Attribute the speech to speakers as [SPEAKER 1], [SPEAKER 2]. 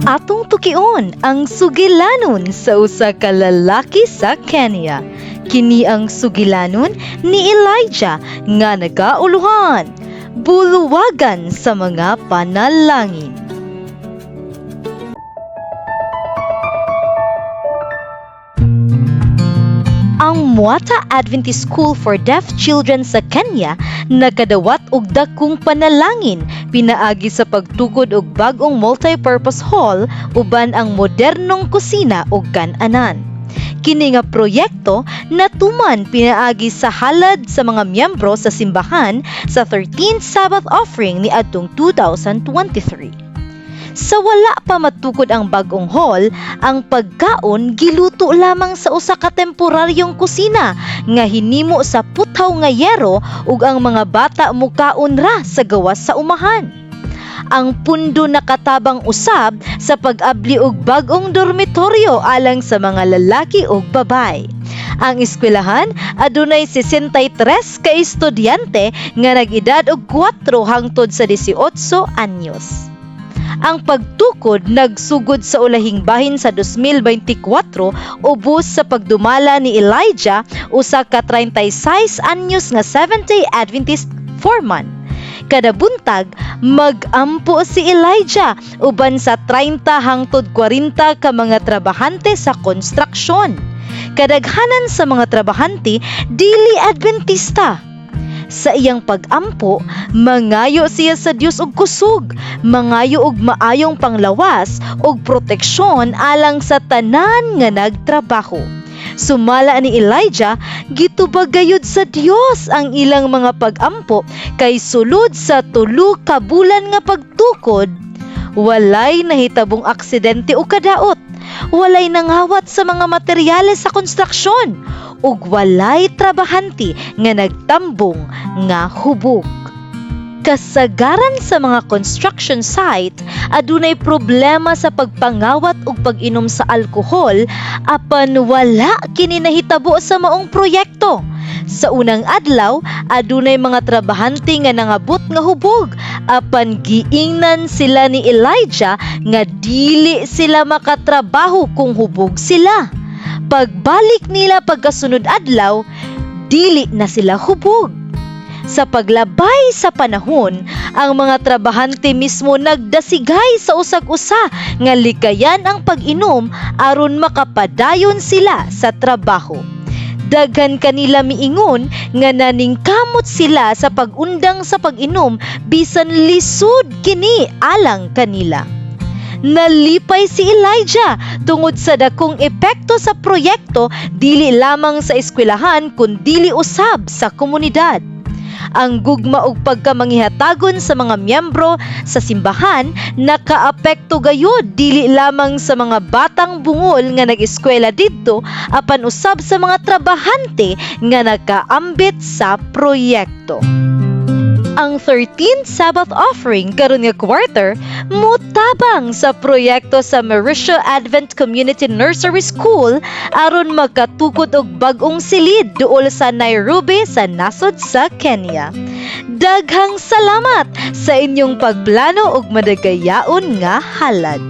[SPEAKER 1] Atong tukion ang sugilanon sa usa ka lalaki sa Kenya. Kini ang sugilanon ni Elijah nga nagauluhan, buluwagan sa mga panalangin. Ang Muata Adventist School for Deaf Children sa Kenya nakadawat og dakong panalangin pinaagi sa pagtukod og bag-ong multipurpose hall uban ang modernong kusina ug kan-anan. Kini nga proyekto natuman pinaagi sa halad sa mga miyembro sa simbahan sa 13th Sabbath offering ni adtong 2023. Sa wala pa matukod ang bag-ong hall, ang pagkaon giluto lamang sa usa ka temporaryong kusina nga hinimo sa puthaw nga yero ug ang mga bata mukaon ra sa gawas sa umahan. Ang pundo nakatabang usab sa pag-abli og bag-ong dormitoryo alang sa mga lalaki ug babay. Ang eskwelahan adunay 63 ka estudyante nga nag-edad og 4 hangtod sa 18 anyos. Ang pagtukod nagsugod sa ulahing bahin sa 2024 ubos sa pagdumala ni Elijah, usa ka 36 anyos nga Seventh-day Adventist foreman. Kada buntag magampo si Elijah uban sa 30 hangtod 40 ka mga trabahante sa konstruksyon. Kadaghanan sa mga trabahante dili Adventista. Sa iyang pag-ampo, mangayo siya sa Dios og kusog, mangayo og maayong panglawas og proteksyon alang sa tanan nga nagtrabaho. Sumala ni Elijah, gitubag gayud sa Dios ang ilang mga pag-ampo kay sulod sa 3 ka bulan nga pagtukod, walay nahitabong aksidente o kadaot, walay nangawat sa mga materyales sa konstruksyon, ug walay trabahante nga nagtambong nga hubog. Kasagaran sa mga construction site, adunay problema sa pagpangawat ug pag-inom sa alkohol apan wala kini nahitabo sa maong proyekto. Sa unang adlaw, adunay mga trabahante nga nangabot nga hubog apan giingnan sila ni Elijah nga dili sila makatrabaho kung hubog sila. Pagbalik nila pagkasunod adlaw, dili na sila hubog. Sa paglabay sa panahon, ang mga trabahante mismo nagdasigay sa usag-usa nga likayan ang pag-inom aron makapadayon sila sa trabaho. Daghan kanila miingon nga naningkamot sila sa pag-undang sa pag-inom bisan lisod kini alang kanila. Nalipay si Elijah tungod sa dakong epekto sa proyekto dili lamang sa eskwelahan kundi usab sa komunidad. Ang gugma ug pagkamangihatagon sa mga miyembro sa simbahan nakaapekto gayud dili lamang sa mga batang bungol nga nag-eskwela didto apan usab sa mga trabahante nga nakaambit sa proyekto. Ang 13th Sabbath offering karon nga quarter mutabang sa proyekto sa Mauricio Advent Community Nursery School aron makatukod og bag-ong silid duol sa Nairobi sa nasod sa Kenya. Daghang salamat sa inyong pagplano og madagayaon nga halad.